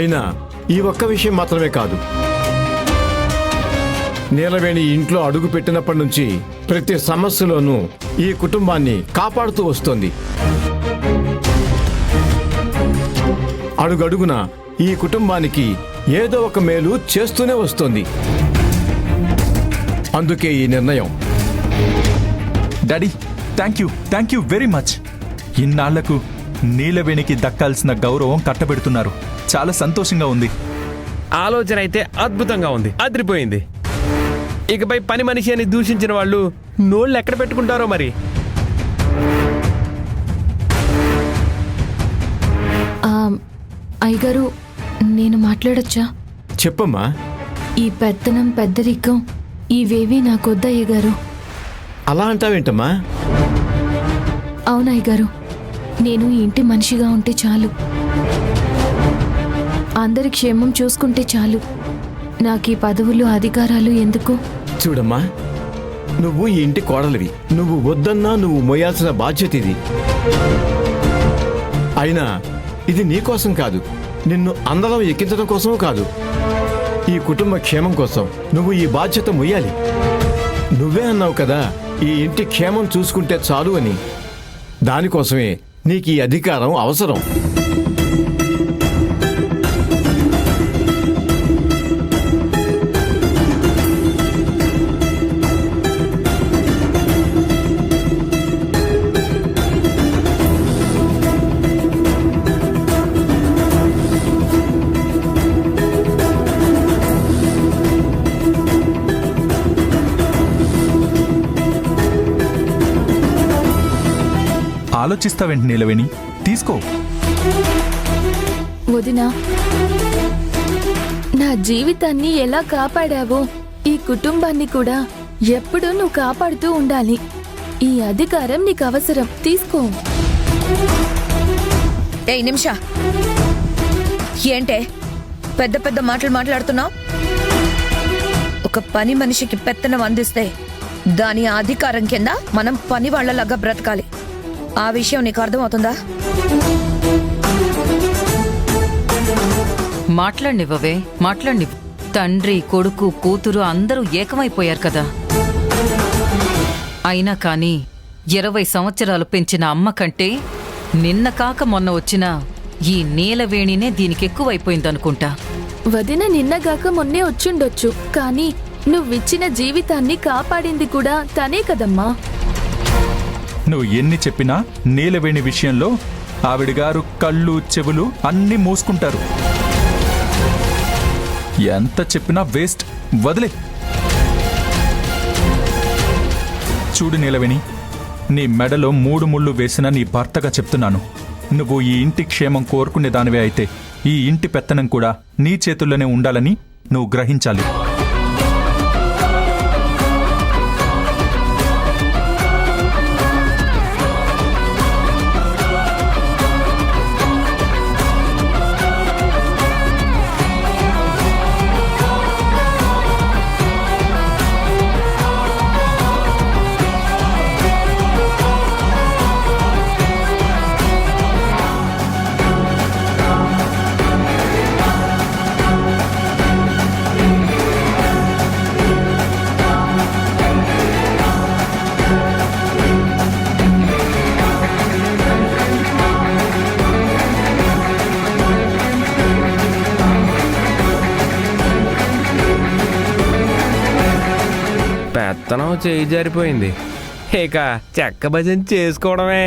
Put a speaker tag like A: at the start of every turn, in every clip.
A: అయినా ఈ ఒక్క విషయం మాత్రమే కాదు, నీలవేణి ఇంట్లో అడుగు పెట్టినప్పటి నుంచి ప్రతి సమస్యలోనూ ఈ కుటుంబాన్ని కాపాడుతూ వస్తోంది. అడుగడుగున ఈ కుటుంబానికి ఏదో ఒక మేలు చేస్తూనే వస్తోంది. అందుకే ఈ నిర్ణయం.
B: Daddy, thank you very much. ఇన్నాళ్లకు నీలవేణికి దక్కాల్సిన గౌరవం కట్టబెడుతున్నారు. చాలా సంతోషంగా ఉంది.
C: ఆలోచన అయితే అద్భుతంగా ఉంది, అదిరిపోయింది. ఇకపై పని మనిషి అని దూషించిన వాళ్ళు నోళ్ళు ఎక్కడ పెట్టుకుంటారో మరి.
D: అయ్యగారు, నేను మాట్లాడొచ్చా?
A: చెప్పమ్మా.
D: ఈ పెత్తనం పెద్దరికం ఇవేవీ నాకొద్దు అయ్యగారు.
A: అలా అంటావేంటమ్మా?
D: అవునయ్యగారు, నేను ఈ ఇంటి మనిషిగా ఉంటే చాలు, అందరి క్షేమం చూసుకుంటే చాలు. నాకు ఈ పదవులు అధికారాలు ఎందుకు?
A: చూడమ్మా, నువ్వు ఈ ఇంటి కోడలివి. నువ్వు వద్దన్నా నువ్వు మోయాల్సిన బాధ్యత ఇది. అయినా ఇది నీకోసం కాదు, నిన్ను అందరం ఎక్కించడం కోసమూ కాదు, ఈ కుటుంబ క్షేమం కోసం నువ్వు ఈ బాధ్యత మొయ్యాలి. నువ్వే అన్నావు కదా, ఈ ఇంటి క్షేమం చూసుకుంటే చాలు అని. దానికోసమే నీకు ఈ అధికారం అవసరం.
B: ఆలోచిస్తావేంటి నీలవేణి? తీసుకో.
D: వదినా, నా జీవితాన్ని ఎలా కాపాడావో ఈ కుటుంబాన్ని కూడా ఎప్పుడూ నువ్వు కాపాడుతూ ఉండాలి. ఈ అధికారం నీకు అవసరం, తీసుకో.
E: ఏయ్ నిమిష, ఏంటే పెద్ద పెద్ద మాటలు మాట్లాడుతున్నావు? ఒక పని మనిషికి పెత్తనం అందిస్తే దాని అధికారం కింద మనం పని వాళ్లలాగా బ్రతకాలి. ఆ విషయం నీకు అర్థమవుతుందా?
F: మాట్లాడినివ్వవే, మాట్లాడినివ్వు. తండ్రి, కొడుకు, కూతురు అందరూ ఏకమైపోయారు కదా. అయినా కాని 20 సంవత్సరాలు పెంచిన అమ్మ కంటే నిన్న కాక మొన్న వచ్చిన ఈ నీలవేణినే దీనికెక్కువైపోయిందనుకుంటా.
D: వదిన నిన్నగాక మొన్నే వచ్చుండొచ్చు, కానీ నువ్విచ్చిన జీవితాన్ని కాపాడింది కూడా తనే కదమ్మా.
B: నువ్వు ఎన్ని చెప్పినా నీలవేణి విషయంలో ఆవిడగారు కళ్ళు చెవులు అన్నీ మూసుకుంటారు. ఎంత చెప్పినా వేస్ట్, వదిలే. చూడు నీలవేణి, నీ మెడలో 3 ముళ్ళు వేసిన నీ భర్తగా చెప్తున్నాను. నువ్వు ఈ ఇంటి క్షేమం కోరుకునే దానివే అయితే ఈ ఇంటి పెత్తనం కూడా నీ చేతుల్లోనే ఉండాలని నువ్వు గ్రహించాలి.
C: పెత్తనం చేయి జారిపోయింది, ఇక చెక్క భజన చేసుకోవడమే.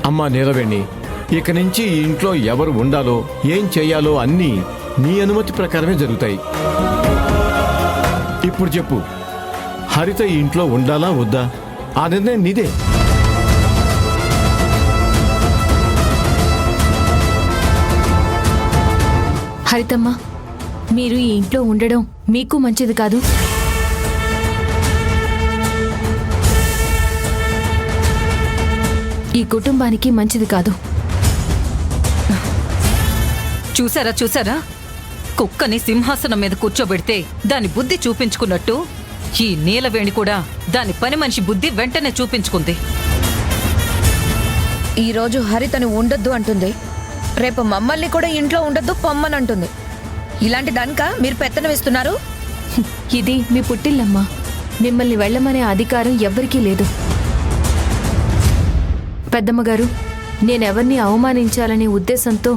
A: అమ్మా నీలవేణి, ఇక నుంచి ఈ ఇంట్లో ఎవరు ఉండాలో ఏం చెయ్యాలో అన్నీ నీ అనుమతి ప్రకారమే జరుగుతాయి. ఇప్పుడు చెప్పు, హరిత ఈ ఇంట్లో ఉండాలా వద్దా? ఆ నిర్ణయం నీదే.
D: హరితమ్మ, మీరు ఈ ఇంట్లో ఉండడం మీకు మంచిది కాదు. ఈ కుటుంబానికి మంచిది కాదు.
F: చూసారా, కుక్కని సింహాసనం మీద కూర్చోబెడితే దాని బుద్ధి చూపించుకున్నట్టు ఈ నీలవేణి కూడా దాని పని మనిషి బుద్ధి వెంటనే చూపించుకుంది.
E: ఈ రోజు హరితని ఉండొద్దు అంటుంది, రేపు మమ్మల్ని కూడా ఇంట్లో ఉండొద్దు పొమ్మని అంటుంది. ఇలాంటి దానిక మీరు పెత్తనం ఇస్తున్నారు?
G: ఇది మీ పుట్టిల్లమ్మా. మిమ్మల్ని వెళ్ళమనే అధికారం ఎవ్వరికీ లేదు. పెద్దమ్మగారు, నేనెవర్ని అవమానించాలనే ఉద్దేశంతో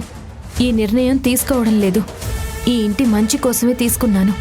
G: ఈ నిర్ణయం తీసుకోవడం లేదు. ఈ ఇంటి మంచి కోసమే తీసుకున్నాను.